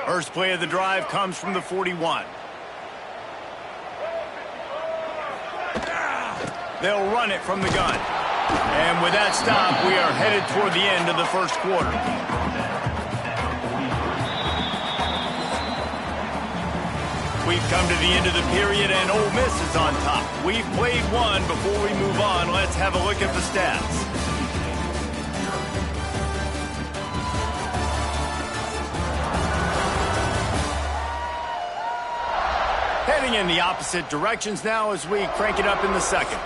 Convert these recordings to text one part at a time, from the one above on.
First play of the drive comes from the 41. They'll run it from the gun. And with that stop, we are headed toward the end of the first quarter. We've come to the end of the period, and Ole Miss is on top. We've played one. Before we move on, let's have a look at the stats. Heading in the opposite directions now as we crank it up in the second.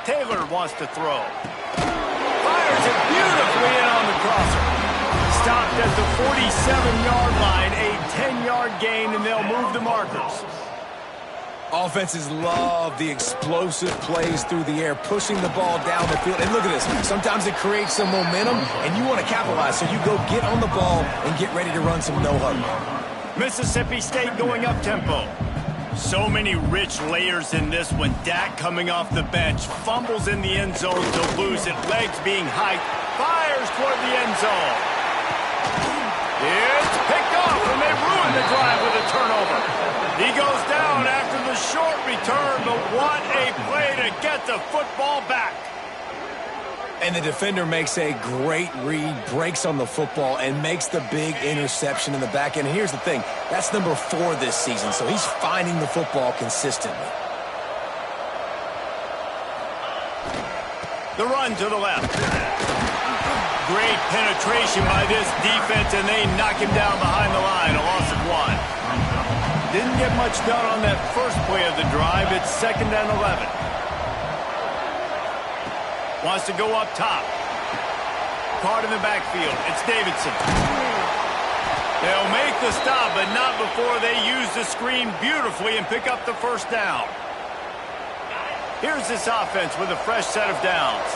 Taylor wants to throw. Fires it beautifully in on the crosser. Stopped at the 47-yard line, a 10-yard gain, and they'll move the markers. Offenses love the explosive plays through the air, pushing the ball down the field. And look at this. Sometimes it creates some momentum, and you want to capitalize, so you go get on the ball and get ready to run some no-huddle. Mississippi State going up-tempo. So many rich layers in this one. Dak coming off the bench, fumbles in the end zone to lose it. Legs being hiked, fires toward the end zone. It's picked off, and they ruin the drive with a turnover. He goes down after the short return, but what a play to get the football back. And the defender makes a great read, breaks on the football, and makes the big interception in the back end. And here's the thing, that's number 4 this season, so he's finding the football consistently. The run to the left. Great penetration by this defense, and they knock him down behind the line, a loss of 1. Didn't get much done on that first play of the drive. It's 2nd and 11. Wants to go up top. Caught in the backfield. It's Davidson. They'll make the stop, but not before they use the screen beautifully and pick up the first down. Here's this offense with a fresh set of downs.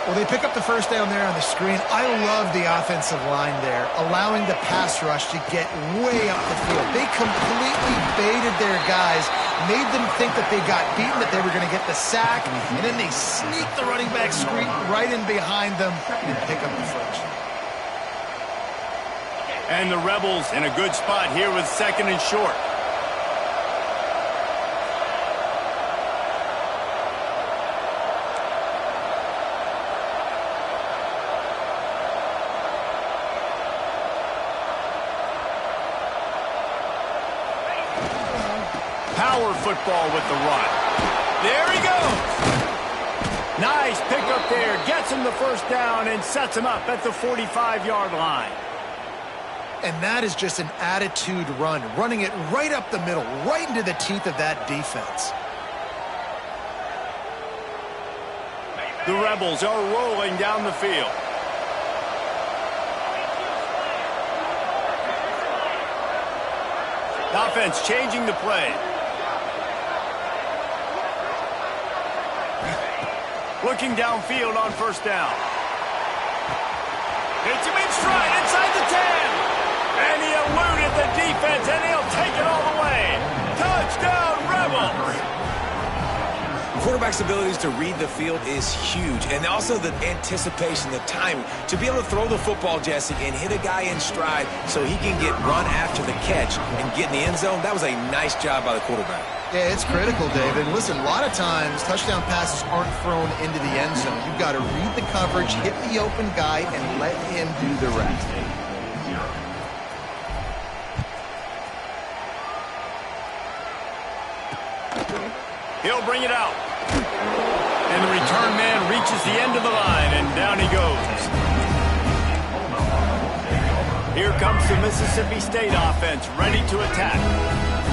Well, they pick up the first down there on the screen. I love the offensive line there, allowing the pass rush to get way up the field. They completely baited their guys, made them think that they got beaten, that they were going to get the sack, and then they sneak the running back screen right in behind them and pick up the first. And the Rebels in a good spot here with 2nd and short. Power football with the run. There he goes. Nice pickup there. Gets him the first down and sets him up at the 45-yard line. And that is just an attitude run, running it right up the middle, right into the teeth of that defense. The Rebels are rolling down the field. The offense changing the play. Looking downfield on first down. Hits him in stride inside the 10. And he eluded the defense, and he'll take it all the way. Touchdown, Rebels! Quarterback's abilities to read the field is huge, and also the anticipation, the timing. To be able to throw the football, Jesse, and hit a guy in stride so he can get run after the catch and get in the end zone, that was a nice job by the quarterback. Yeah, it's critical, David. Listen, a lot of times touchdown passes aren't thrown into the end zone. You've got to read the coverage, hit the open guy, and let him do the rest. He'll bring it out. And the return man reaches the end of the line, and down he goes. Here comes the Mississippi State offense, ready to attack.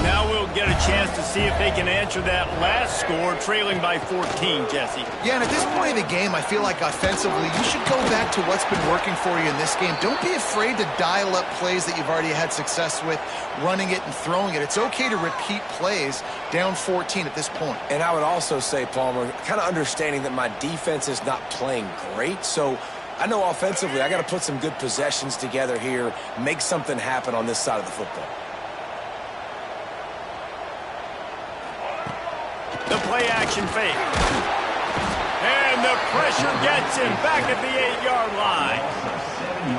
Now we'll get a chance to see if they can answer that last score, trailing by 14, Jesse. Yeah, and at this point of the game, I feel like offensively, you should go back to what's been working for you in this game. Don't be afraid to dial up plays that you've already had success with, running it and throwing it. It's okay to repeat plays down 14 at this point. And I would also say, Palmer, kind of understanding that my defense is not playing great, so I know offensively I got to put some good possessions together here, make something happen on this side of the football. The play-action fake. And the pressure gets him back at the 8-yard line.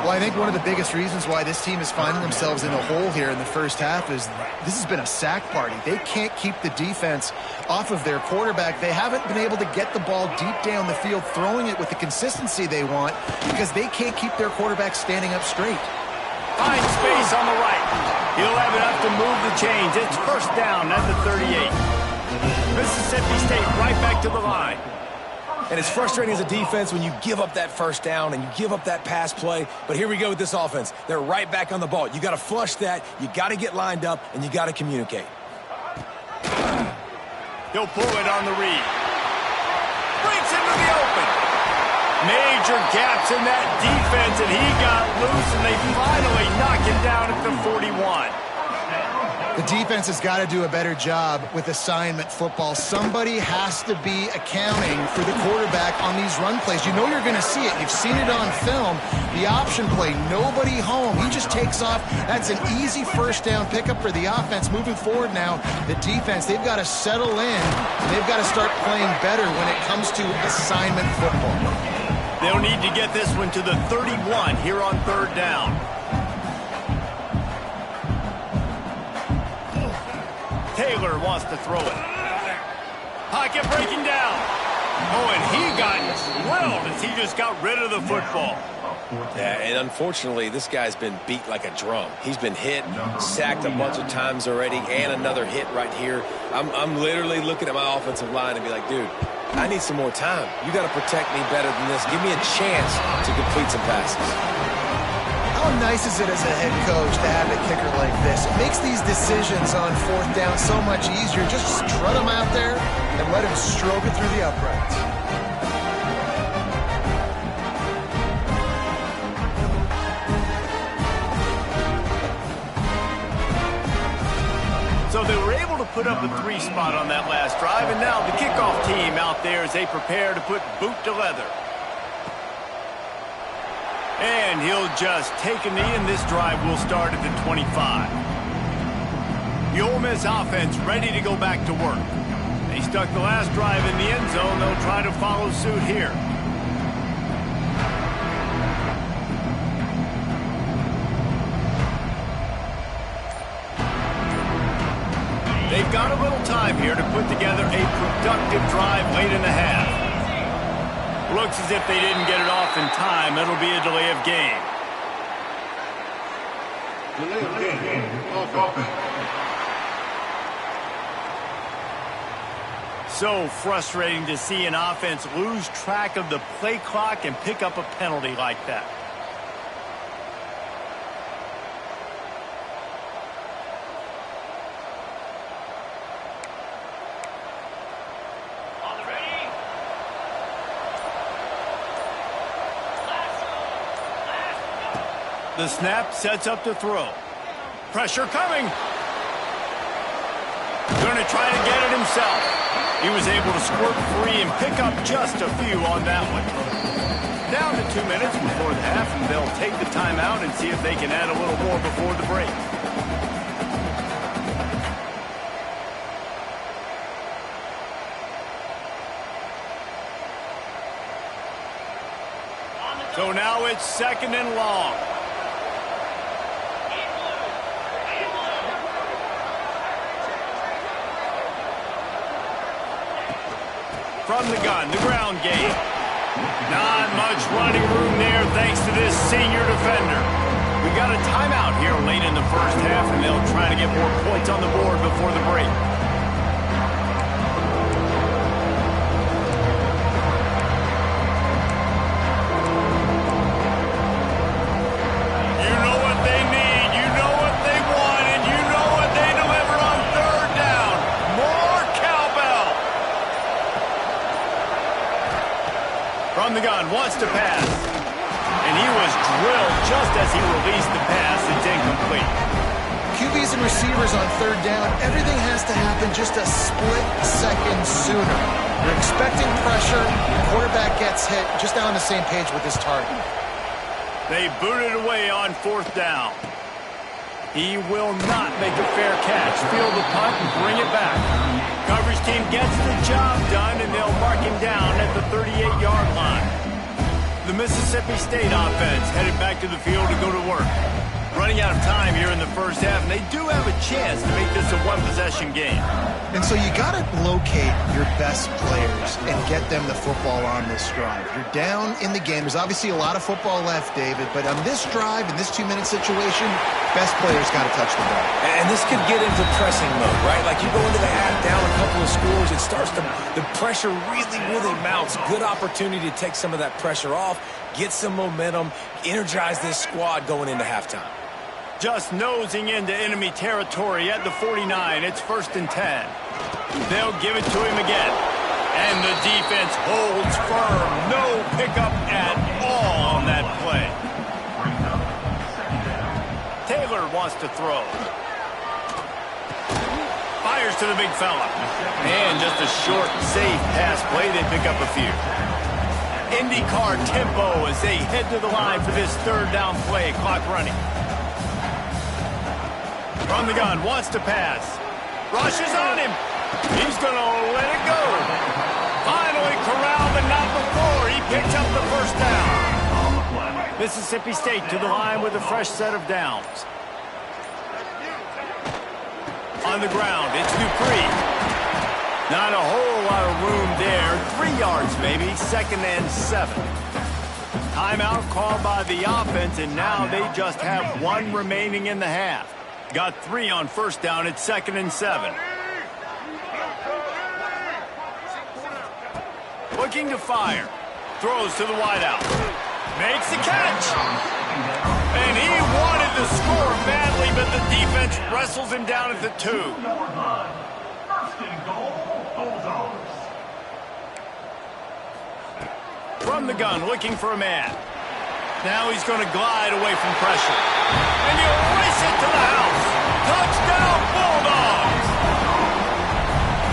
Well, I think one of the biggest reasons why this team is finding themselves in a hole here in the first half is this has been a sack party. They can't keep the defense off of their quarterback. They haven't been able to get the ball deep down the field, throwing it with the consistency they want because they can't keep their quarterback standing up straight. Finds space on the right. He'll have enough to move the chains. It's first down at the 38. Mississippi State right back to the line. And it's frustrating as a defense when you give up that first down and you give up that pass play. But here we go with this offense. They're right back on the ball. You got to flush that. You got to get lined up, and you got to communicate. He'll pull it on the read. Breaks into the open. Major gaps in that defense, and he got loose, and they finally knock him down at the 41. The defense has got to do a better job with assignment football. Somebody has to be accounting for the quarterback on these run plays. You know you're going to see it. You've seen it on film. The option play, nobody home. He just takes off. That's an easy first down pickup for the offense. Moving forward now, the defense, they've got to settle in. They've got to start playing better when it comes to assignment football. They'll need to get this one to the 31 here on third down. Taylor wants to throw it. Pocket breaking down. Oh, and he got drilled as he just got rid of the football. Yeah, and unfortunately, this guy's been beat like a drum. He's been hit, sacked a bunch of times already, and another hit right here. I'm literally looking at my offensive line and be like, dude, I need some more time. You got to protect me better than this. Give me a chance to complete some passes. How nice is it as a head coach to have a kicker like this? It makes these decisions on fourth down so much easier. Just strut him out there and let him stroke it through the uprights. So they were able to put up a 3 spot on that last drive, and now the kickoff team out there as they prepare to put boot to leather. And he'll just take a knee, and this drive will start at the 25. The Ole Miss offense ready to go back to work. They stuck the last drive in the end zone. They'll try to follow suit here. They've got a little time here to put together a productive drive late in the half. Looks as if they didn't get it off in time. It'll be a delay of game. Delay of game. Offense. So frustrating to see an offense lose track of the play clock and pick up a penalty like that. The snap sets up the throw. Pressure coming. Going to try to get it himself. He was able to squirt free and pick up just a few on that one. Down to 2 minutes before the half, and they'll take the timeout and see if they can add a little more before the break. So now it's second and long. From the gun, the ground game. Not much running room there thanks to this senior defender. We got a timeout here late in the first half, and they'll try to get more points on the board before the break. You know what they need, you know what they want, and you know what they deliver on third down. gun, wants to pass. And he was drilled just as he released the pass. It's incomplete. QBs and receivers on third down, everything has to happen just a split second sooner. You're expecting pressure, the quarterback gets hit, just now on the same page with his target. They booted away on fourth down. He will not make a fair catch. Field the punt and bring it back. Coverage team gets the job done, and they'll mark him down at the 38-yard line. The Mississippi State offense headed back to the field to go to work. Running out of time here in the first half, and they do have a chance to make this a one-possession game. And so you got to locate your best players and get them the football on this drive. You're down in the game. There's obviously a lot of football left, David, but on this drive, in this 2-minute situation, best players got to touch the ball. And this could get into pressing mode, right? Like you go into the half down a couple of scores, it starts to, the pressure really mounts. Good opportunity to take some of that pressure off, get some momentum, energize this squad going into halftime. Just nosing into enemy territory at the 49. It's 1st and 10. They'll give it to him again. And the defense holds firm. No pickup at all on that play. Taylor wants to throw. Fires to the big fella. And just a short, safe pass play. They pick up a few. IndyCar tempo as they head to the line for this third down play. Clock running. From the gun, wants to pass. Rushes on him. He's going to let it go. Finally corralled, but not before. He picks up the first down. Mississippi State to the line with a fresh set of downs. On the ground, it's Dupree. Not a whole lot of room there. 3 yards, maybe. 2nd and 7. Timeout called by the offense, and now they just have 1 remaining in the half. Got 3 on first down. It's 2nd and 7. Looking to fire. Throws to the wideout. Makes the catch. And he wanted the score badly, but the defense wrestles him down at the 2. From the gun, looking for a man. Now he's going to glide away from pressure. And he'll race it to the house. Touchdown, Bulldogs!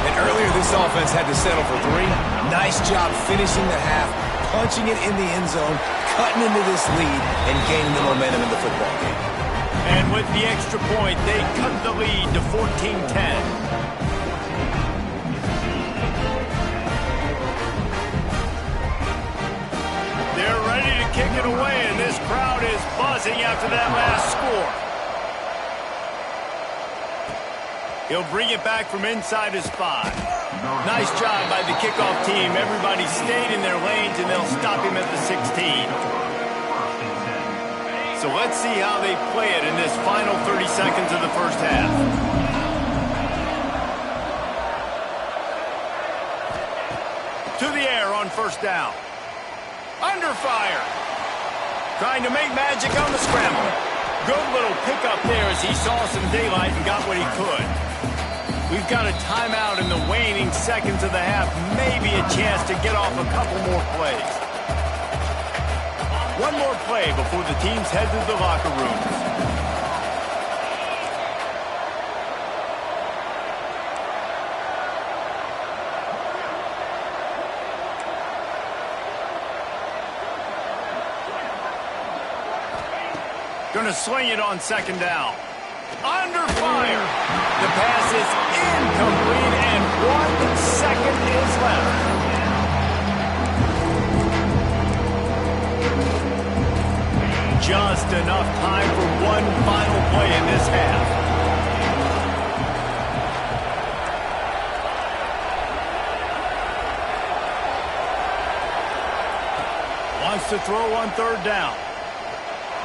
And earlier this offense had to settle for 3. Nice job finishing the half, punching it in the end zone, cutting into this lead, and gaining the momentum in the football game. And with the extra point, they cut the lead to 14-10. They're ready to kick it away, and this crowd is buzzing after that last score. He'll bring it back from inside his 5. Nice job by the kickoff team. Everybody stayed in their lanes, and they'll stop him at the 16. So let's see how they play it in this final 30 seconds of the first half. To the air on first down. Under fire. Trying to make magic on the scramble. Good little pickup there as he saw some daylight and got what he could. We've got a timeout in the waning seconds of the half. Maybe a chance to get off a couple more plays. One more play before the teams head to the locker rooms. Going to sling it on second down. Under fire. The pass is incomplete, and 1 second is left. Just enough time for one final play in this half. Wants to throw on third down.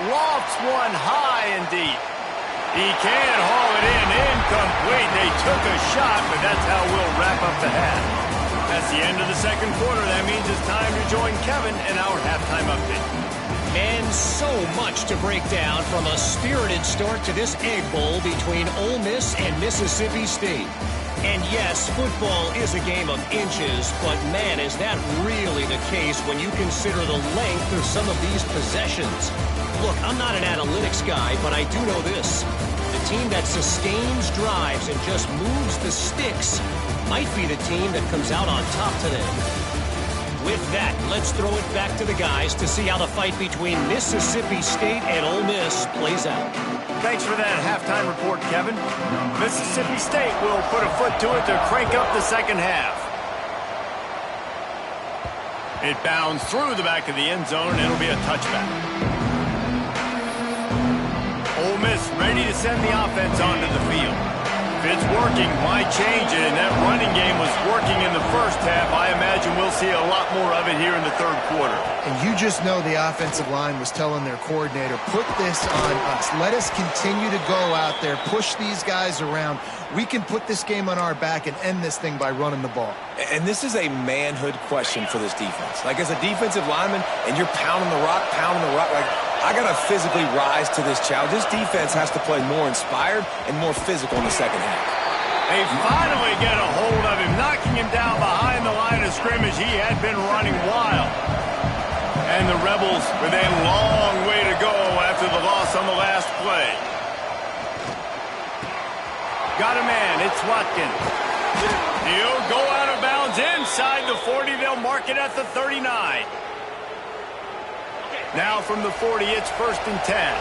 Lofts one high and deep. He can't haul it in. Incomplete. They took a shot, but that's how we'll wrap up the half. That's the end of the second quarter. That means it's time to join Kevin in our halftime update. And so much to break down from a spirited start to this Egg Bowl between Ole Miss and Mississippi State. And yes, football is a game of inches, but man, is that really the case when you consider the length of some of these possessions. Look, I'm not an analytics guy, but I do know this. The team that sustains drives and just moves the sticks might be the team that comes out on top today. With that, let's throw it back to the guys to see how the fight between Mississippi State and Ole Miss plays out. Thanks for that halftime report, Kevin. Mississippi State will put a foot to it to crank up the second half. It bounds through the back of the end zone, and it'll be a touchback. Ole Miss ready to send the offense onto the field. If it's working, why change it? And that running game was working in the first half. I imagine we'll see a lot more of it here in the third quarter. And you just know the offensive line was telling their coordinator, put this on us. Let us continue to go out there, push these guys around. We can put this game on our back and end this thing by running the ball. And this is a manhood question for this defense. Like, as a defensive lineman, and you're pounding the rock, like, I got to physically rise to this challenge. This defense has to play more inspired and more physical in the second half. They finally get a hold of him, knocking him down behind the line of scrimmage. He had been running wild. And the Rebels with a long way to go after the loss on the last play. Got a man, it's Watkins. He'll go out of bounds inside the 40. They'll mark it at the 39. Now from the 40, it's 1st and 10.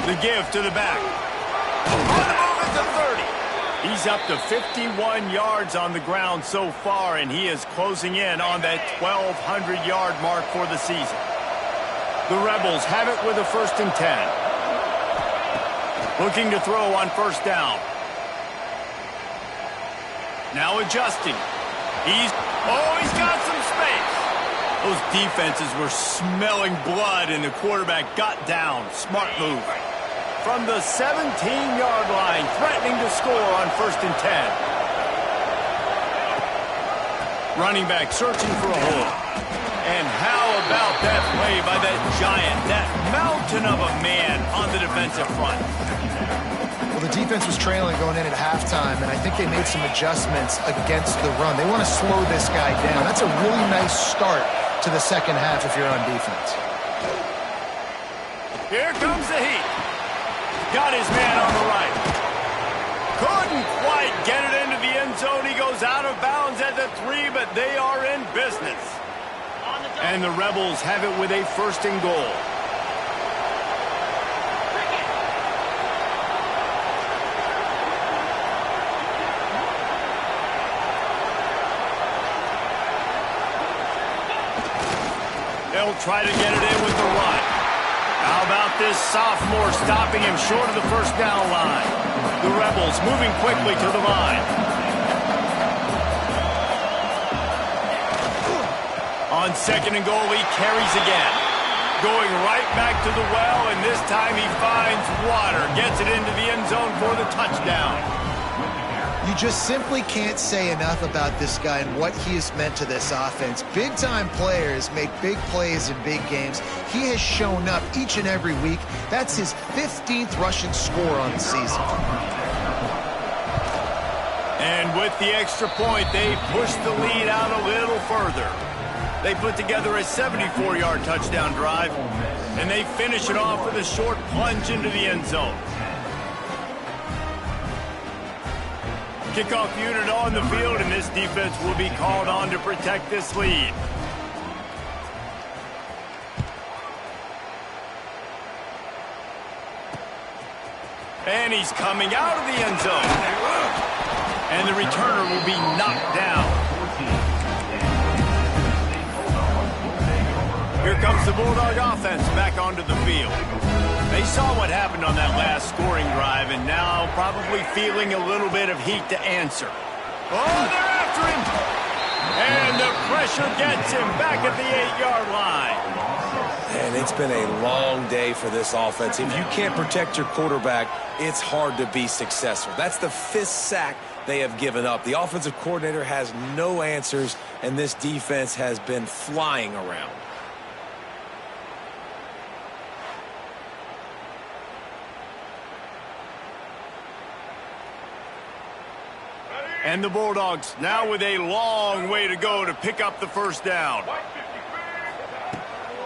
The give to the back. On the move at the 30. He's up to 51 yards on the ground so far, and he is closing in on that 1,200-yard mark for the season. The Rebels have it with a 1st and 10. Looking to throw on 1st down. Now adjusting. He's got some space. Those defenses were smelling blood, and the quarterback got down. Smart move. From the 17-yard line, threatening to score on 1st and 10. Running back searching for a hole. And how about that play by that giant, that mountain of a man on the defensive front? Well, the defense was trailing going in at halftime, and I think they made some adjustments against the run. They want to slow this guy down. That's a really nice start to the second half if you're on defense. Here comes the heat. Got his man on the right. Couldn't quite get it into the end zone. He goes out of bounds at the 3, but they are in business. And the Rebels have it with a 1st and goal. They'll try to get it in with the run. How about this sophomore stopping him short of the 1st down line? The Rebels moving quickly to the line. On 2nd and goal, he carries again. Going right back to the well, and this time he finds water. Gets it into the end zone for the touchdown. You just simply can't say enough about this guy and what he has meant to this offense. Big-time players make big plays in big games. He has shown up each and every week. That's his 15th rushing score on the season. And with the extra point, they push the lead out a little further. They put together a 74-yard touchdown drive, and they finish it off with a short plunge into the end zone. Kickoff unit on the field, and this defense will be called on to protect this lead. And he's coming out of the end zone. And the returner will be knocked down. Here comes the Bulldog offense back onto the field. They saw what happened on that last scoring drive, and now probably feeling a little bit of heat to answer. Oh, they're after him! And the pressure gets him back at the 8-yard line. And it's been a long day for this offense. If you can't protect your quarterback, it's hard to be successful. That's the 5th sack they have given up. The offensive coordinator has no answers, and this defense has been flying around. And the Bulldogs now with a long way to go to pick up the first down.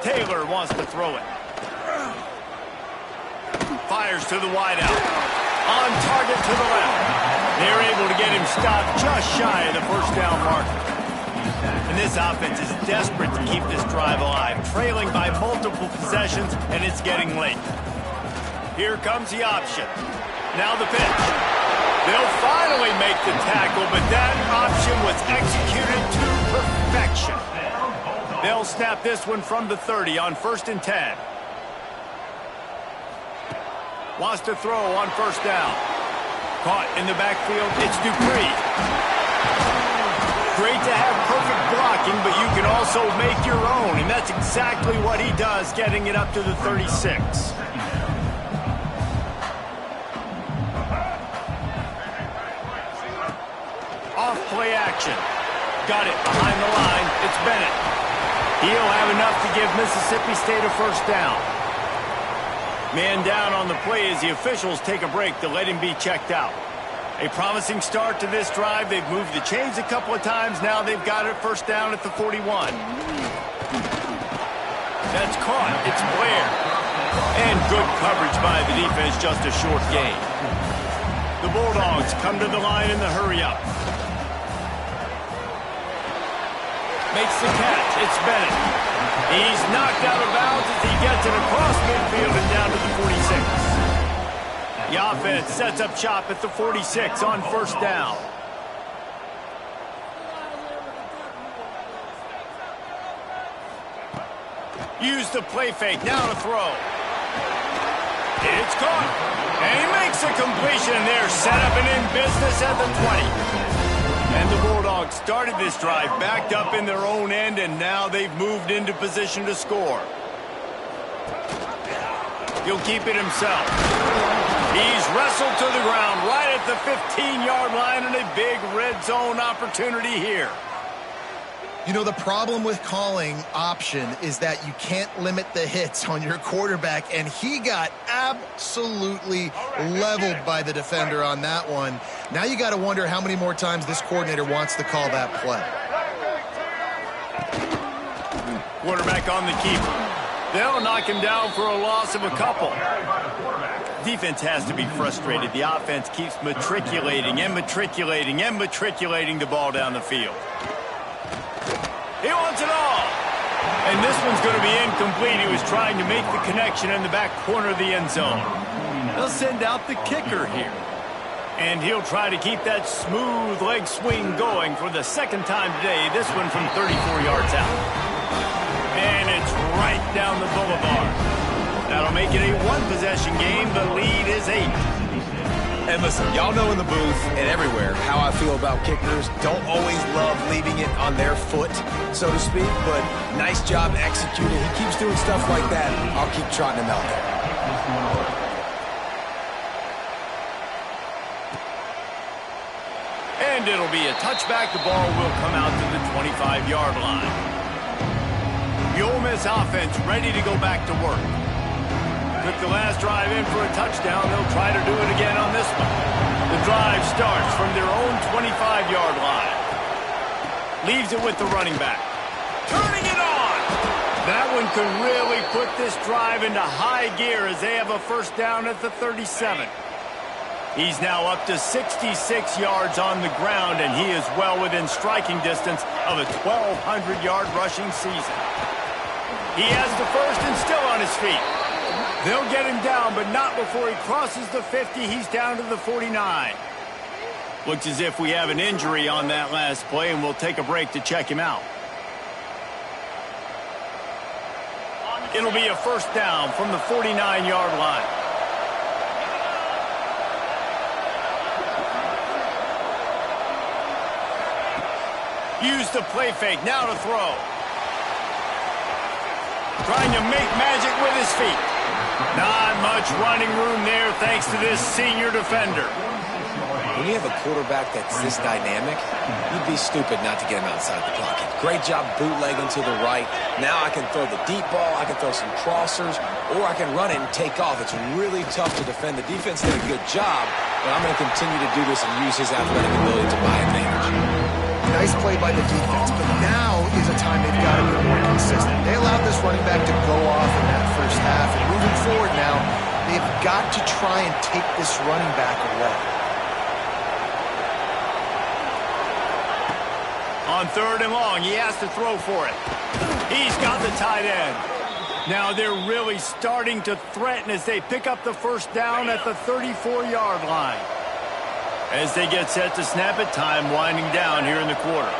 Taylor wants to throw it. Fires to the wideout. On target to the left. They're able to get him stopped just shy of the first down marker. And this offense is desperate to keep this drive alive, trailing by multiple possessions, and it's getting late. Here comes the option. Now the pitch. They'll finally make the tackle, but that option was executed to perfection. They'll snap this one from the 30 on 1st and 10. Wants to throw on first down. Caught in the backfield, it's Dupree. Great to have perfect blocking, but you can also make your own, and that's exactly what he does, getting it up to the 36. Off play action. Got it behind the line. It's Bennett. He'll have enough to give Mississippi State a first down. Man down on the play as the officials take a break to let him be checked out. A promising start to this drive. They've moved the chains a couple of times. Now they've got it first down at the 41. That's caught. It's Blair. And good coverage by the defense, just a short gain. The Bulldogs come to the line in the hurry-up. Makes the catch. It's Bennett. He's knocked out of bounds as he gets it across midfield and down to the 46. The offense sets up shop at the 46 on first down. Use the play fake. Now to throw. It's caught. And he makes a completion there. Set up and in business at the 20. And the Bulldogs started this drive backed up in their own end, and now they've moved into position to score. He'll keep it himself. He's wrestled to the ground right at the 15-yard line, and a big red zone opportunity here. You know, the problem with calling option is that you can't limit the hits on your quarterback, and he got absolutely leveled by the defender on that one. Now you got to wonder how many more times this coordinator wants to call that play. Quarterback on the keeper. They'll knock him down for a loss of a couple. Defense has to be frustrated. The offense keeps matriculating and matriculating and matriculating the ball down the field. He wants it all. And this one's going to be incomplete. He was trying to make the connection in the back corner of the end zone. They'll send out the kicker here. And he'll try to keep that smooth leg swing going for the second time today. This one from 34 yards out. And it's right down the boulevard. That'll make it a one-possession game. The lead is 8. And listen, y'all know in the booth and everywhere how I feel about kickers. Don't always love leaving it on their foot, so to speak, but nice job executing. He keeps doing stuff like that. I'll keep trotting him out there. And it'll be a touchback. The ball will come out to the 25-yard line. The Ole Miss offense ready to go back to work. Took the last drive in for a touchdown. They'll try to do it again on this one. The drive starts from their own 25-yard line. Leaves it with the running back. Turning it on! That one could really put this drive into high gear as they have a first down at the 37. He's now up to 66 yards on the ground, and he is well within striking distance of a 1,200-yard rushing season. He has the first and still on his feet. They'll get him down, but not before he crosses the 50. He's down to the 49. Looks as if we have an injury on that last play, and we'll take a break to check him out. It'll be a first down from the 49-yard line. Use the play fake. Now to throw. Trying to make magic with his feet. Not much running room there thanks to this senior defender. When you have a quarterback that's this dynamic, you'd be stupid not to get him outside the pocket. Great job bootlegging to the right. Now I can throw the deep ball, I can throw some crossers, or I can run it and take off. It's really tough to defend. The defense did a good job, but I'm going to continue to do this and use his athletic ability to my advantage. Nice play by the defense, but now is a time they've got to be more consistent. They allowed this running back to go off in that first half, and moving forward now, they've got to try and take this running back away. On 3rd and long, he has to throw for it. He's got the tight end. Now they're really starting to threaten as they pick up the first down at the 34-yard line. As they get set to snap it, time winding down here in the quarter.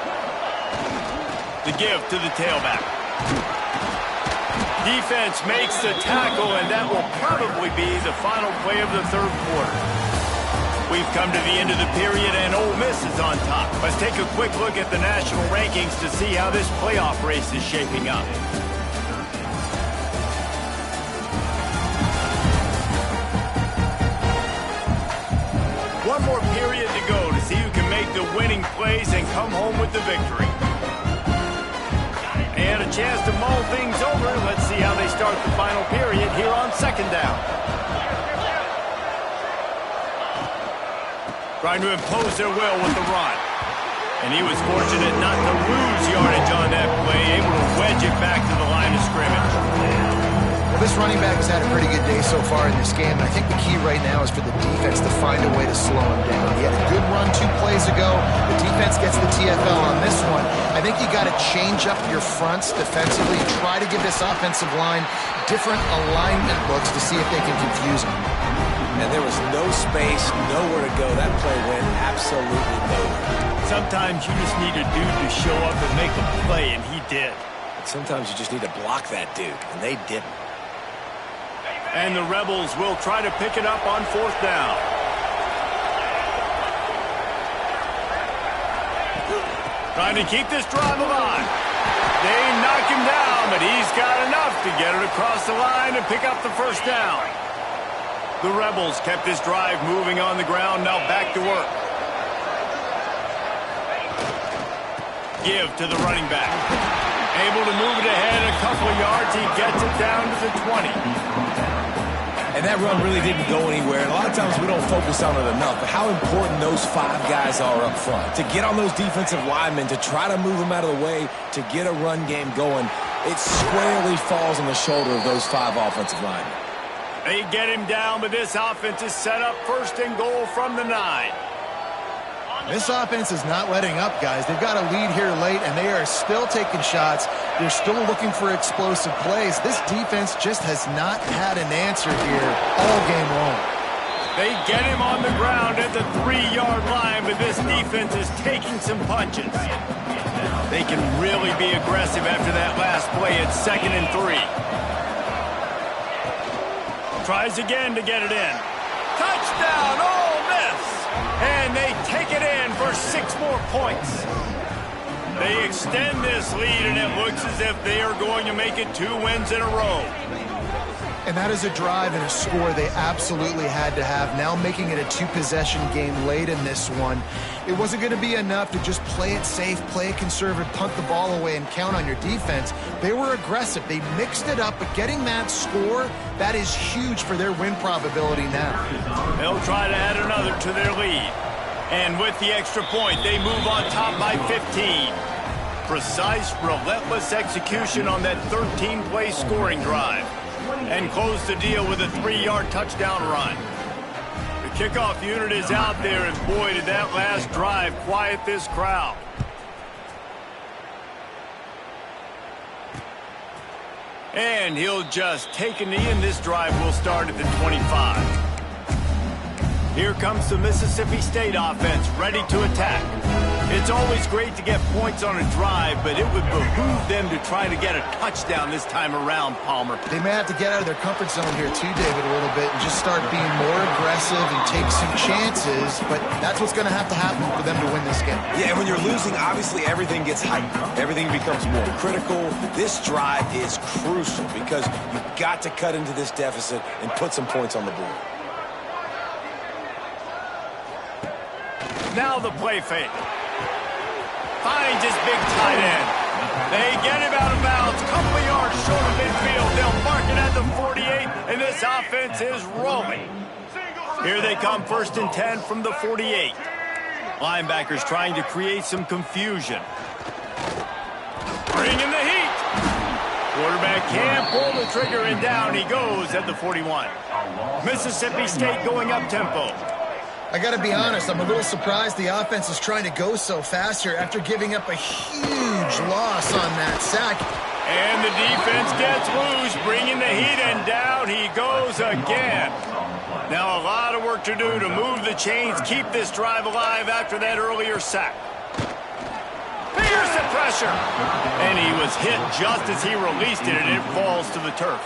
The give to the tailback. Defense makes the tackle, and that will probably be the final play of the 3rd quarter. We've come to the end of the period, and Ole Miss is on top. Let's take a quick look at the national rankings to see how this playoff race is shaping up. One more period to go to see who can make the winning plays and come home with the victory. And a chance to mull things over. Let's see how they start the final period here on 2nd down. Trying to impose their will with the run. And he was fortunate not to lose yardage on that play, able to wedge it back to the line of scrimmage. Well, this running back has had a pretty good day so far in this game, and I think the key right now is for the defense to find a way to slow him down. He had a good run 2 plays ago. The defense gets the TFL on this one. I think you got to change up your fronts defensively, try to give this offensive line different alignment looks to see if they can confuse him. And there was no space, nowhere to go. That play went absolutely nowhere. Sometimes you just need a dude to show up and make a play, and he did. Sometimes you just need to block that dude, and they didn't. And the Rebels will try to pick it up on 4th down. Trying to keep this drive alive. They knock him down, but he's got enough to get it across the line and pick up the first down. The Rebels kept this drive moving on the ground, now back to work. Give to the running back. Able to move it ahead a couple of yards. He gets it down to the 20. And that run really didn't go anywhere. And a lot of times we don't focus on it enough, but how important those 5 guys are up front. To get on those defensive linemen, to try to move them out of the way, to get a run game going, it squarely falls on the shoulder of those 5 offensive linemen. They get him down, but this offense is set up 1st and goal from the 9. This offense is not letting up, guys. They've got a lead here late, and they are still taking shots. They're still looking for explosive plays. This defense just has not had an answer here all game long. They get him on the ground at the 3-yard line, but this defense is taking some punches. They can really be aggressive after that last play at 2nd and 3. Tries again to get it in. Touchdown, Ole Miss! And they take it in for 6 more points. They extend this lead, and it looks as if they are going to make it 2 wins in a row. And that is a drive and a score they absolutely had to have. Now making it a 2-possession game late in this one. It wasn't going to be enough to just play it safe, play it conservative, punt the ball away, and count on your defense. They were aggressive. They mixed it up, but getting that score, that is huge for their win probability now. They'll try to add another to their lead. And with the extra point, they move on top by 15. Precise, relentless execution on that 13-play scoring drive. And close the deal with a 3-yard touchdown run. The kickoff unit is out there, and boy, did that last drive quiet this crowd. And he'll just take a knee, and this drive will start at the 25. Here comes the Mississippi State offense, ready to attack. It's always great to get points on a drive, but it would behoove them to try to get a touchdown this time around, Palmer. They may have to get out of their comfort zone here too, David, a little bit and just start being more aggressive and take some chances, but that's what's going to happen for them to win this game. Yeah, and when you're losing, obviously everything gets hyped. Everything becomes more critical. This drive is crucial because you've got to cut into this deficit and put some points on the board. Now the play fake. Finds his big tight end. They get him out of bounds. Couple of yards short of midfield. They'll mark it at the 48, and this offense is rolling. Here they come, 1st and 10 from the 48. Linebackers trying to create some confusion. Bringing the heat. Quarterback can't pull the trigger, and down he goes at the 41. Mississippi State going up tempo. I got to be honest, I'm a little surprised the offense is trying to go so fast here after giving up a huge loss on that sack. And the defense gets loose, bringing the heat, and down he goes again. Now a lot of work to do to move the chains, keep this drive alive after that earlier sack. Here's the pressure. And he was hit just as he released it, and it falls to the turf.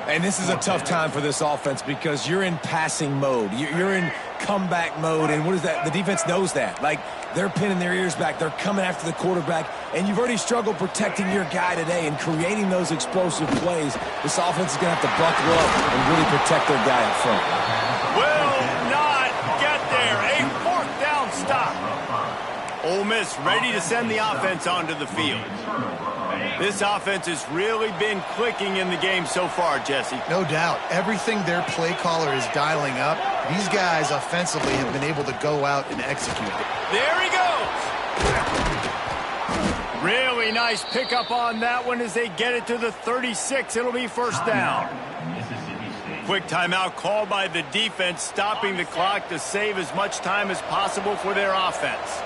And this is a tough time for this offense because you're in passing mode. You're in comeback mode, and what is that? The defense knows that. Like, they're pinning their ears back. They're coming after the quarterback, and you've already struggled protecting your guy today and creating those explosive plays. This offense is going to have to buckle up and really protect their guy up front. Will not get there. A 4th down stop. Ole Miss ready to send the offense onto the field. This offense has really been clicking in the game so far, Jesse. No doubt. Everything their play caller is dialing up, these guys offensively have been able to go out and execute it. There he goes. Really nice pickup on that one as they get it to the 36. It'll be 1st down. Quick timeout called by the defense, stopping the clock to save as much time as possible for their offense.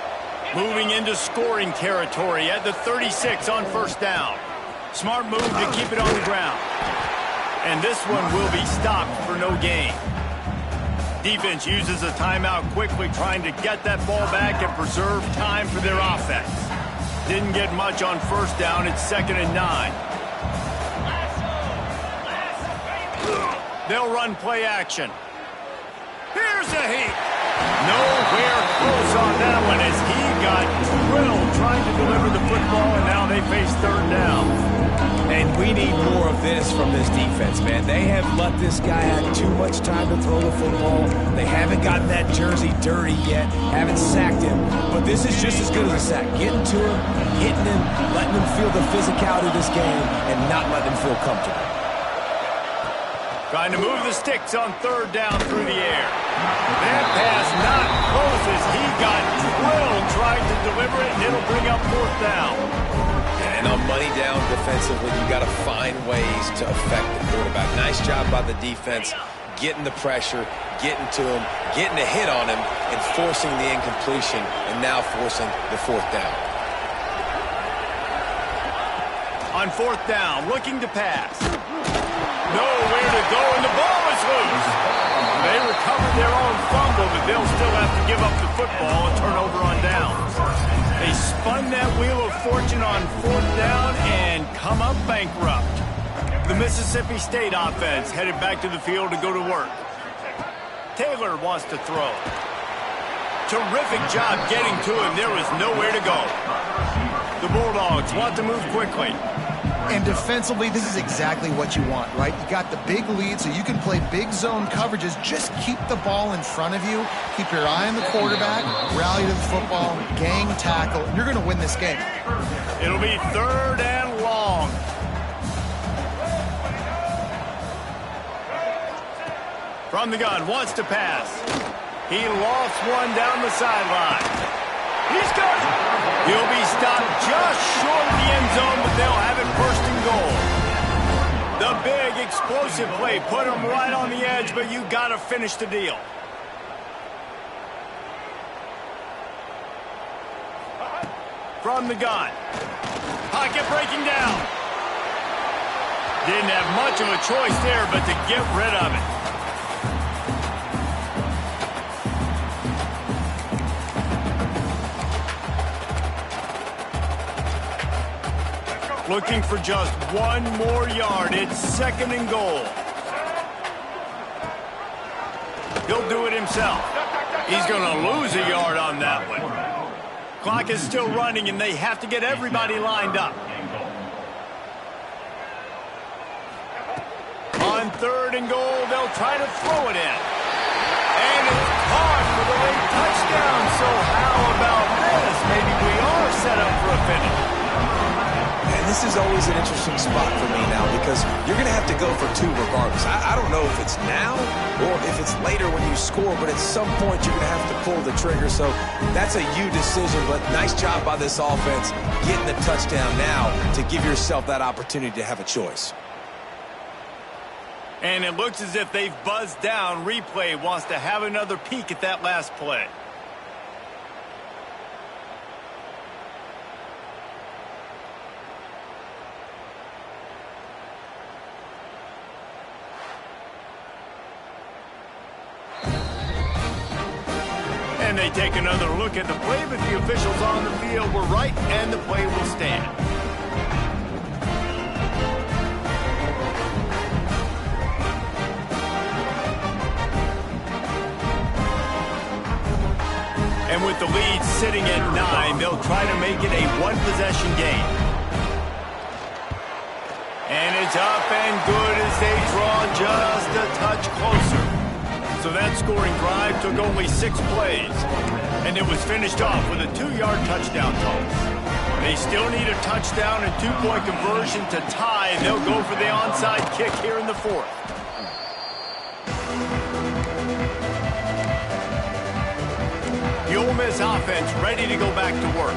Moving into scoring territory at the 36 on 1st down. Smart move to keep it on the ground. And this one will be stopped for no gain. Defense uses a timeout quickly, trying to get that ball back and preserve time for their offense. Didn't get much on 1st down. It's 2nd and 9. They'll run play action. Here's a heat. Nowhere close on that one as he got drilled trying to deliver the football, and now they face 3rd down. And we need more of this from this defense, man. They have let this guy have too much time to throw the football. They haven't gotten that jersey dirty yet, haven't sacked him. But this is just as good as a sack. Getting to him, hitting him, letting him feel the physicality of this game, and not letting him feel comfortable. Trying to move the sticks on 3rd down through the air. That pass not close as he got drilled trying to deliver it, and it'll bring up 4th down. And on money down defensively, you got to find ways to affect the quarterback. Nice job by the defense, getting the pressure, getting to him, getting a hit on him, and forcing the incompletion, and now forcing the 4th down. On 4th down, looking to pass. Nowhere to go, and the ball is loose. They recovered their own fumble, but they'll still have to give up the football and turn over on downs. They spun that wheel of fortune on 4th down and come up bankrupt. The Mississippi State offense headed back to the field to go to work. Taylor wants to throw. Terrific job getting to him. There was nowhere to go. The Bulldogs want to move quickly. And defensively, this is exactly what you want, right? You got the big lead, so you can play big zone coverages. Just keep the ball in front of you. Keep your eye on the quarterback. Rally to the football. Gang tackle. You're going to win this game. It'll be 3rd and long. From the gun, wants to pass. He lost one down the sideline. He's got it. He'll be stopped just short of the end zone, but they'll have it 1st and goal. The big explosive play put him right on the edge, but you got to finish the deal. From the gun. Pocket breaking down. Didn't have much of a choice there, but to get rid of it. Looking for just one more yard. It's 2nd and goal. He'll do it himself. He's going to lose a yard on that one. Clock is still running, and they have to get everybody lined up. On 3rd and goal, they'll try to throw it in. And it's caught for the late touchdown. So how about this? Maybe we are set up for a finish. And this is always an interesting spot for me now because you're going to have to go for 2 regardless. I don't know if it's now or if it's later when you score, but at some point you're going to have to pull the trigger. So that's a you decision, but nice job by this offense getting the touchdown now to give yourself that opportunity to have a choice. And it looks as if they've buzzed down. Replay wants to have another peek at that last play. And they take another look at the play, but the officials on the field were right, and the play will stand. And with the lead sitting at 9, they'll try to make it a 1-possession game. And it's up and good as they draw just a touch closer. So that scoring drive took only 6 plays. And it was finished off with a 2-yard touchdown toss. They still need a touchdown and 2-point conversion to tie. They'll go for the onside kick here in the 4th. The Ole Miss offense ready to go back to work.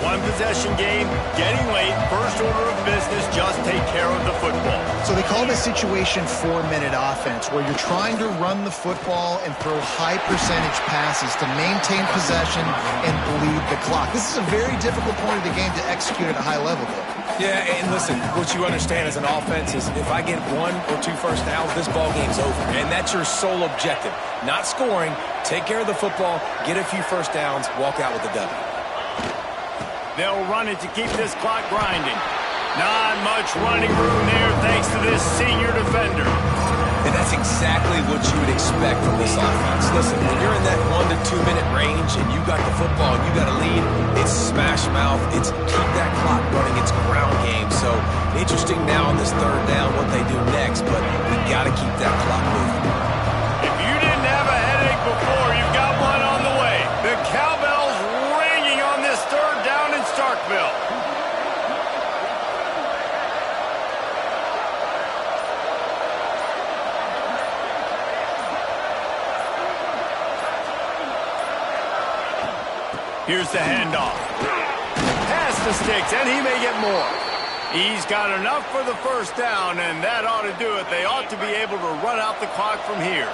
1-possession game, getting late, first order of business, just take care of the football. So they call this situation 4-minute offense, where you're trying to run the football and throw high percentage passes to maintain possession and bleed the clock. This is a very difficult point of the game to execute at a high level, though. Yeah, and listen, what you understand as an offense is if I get 1 or 2 first downs, this ball game's over. And that's your sole objective. Not scoring, take care of the football, get a few first downs, walk out with the W. They'll run it to keep this clock grinding. Not much running room there thanks to this senior defender. And that's exactly what you would expect from this offense. Listen, when you're in that 1 to 2 minute range and you got the football and you got a lead, it's smash mouth, it's keep that clock running, it's ground game. So interesting now on this 3rd down what they do next, but we got to keep that clock moving. If you didn't have a headache before, you've got one on the way. The cowbell's ringing on this 3rd down in Starkville. Here's the handoff. Pass the sticks, and he may get more. He's got enough for the first down, and that ought to do it. They ought to be able to run out the clock from here.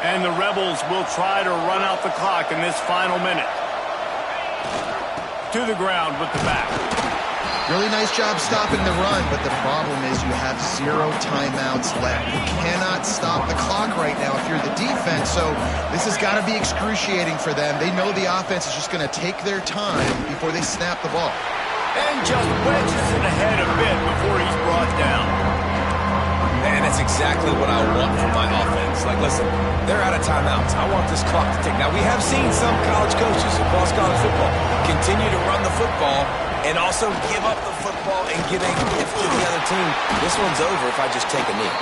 And the Rebels will try to run out the clock in this final minute. To the ground with the back. Really nice job stopping the run, but the problem is you have 0 timeouts left. You cannot stop the clock right now if you're the defense, so this has got to be excruciating for them. They know the offense is just going to take their time before they snap the ball. And just wedges it ahead a bit before he's brought down. And that's exactly what I want from my offense. Like, listen, they're out of timeouts. I want this clock to tick. Now, we have seen some college coaches across college football continue to run the football and also give up the football and give a gift to the other team. This one's over if I just take a knee.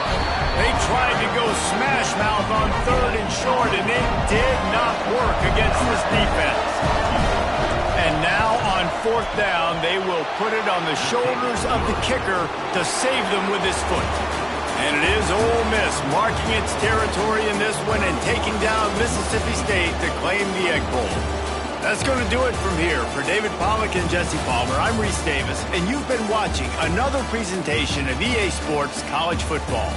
They tried to go smash mouth on 3rd and short, and it did not work against this defense. And now on 4th down, they will put it on the shoulders of the kicker to save them with his foot. And it is Ole Miss marking its territory in this one and taking down Mississippi State to claim the Egg Bowl. That's going to do it from here. For David Pollack and Jesse Palmer, I'm Reese Davis, and you've been watching another presentation of EA Sports College Football.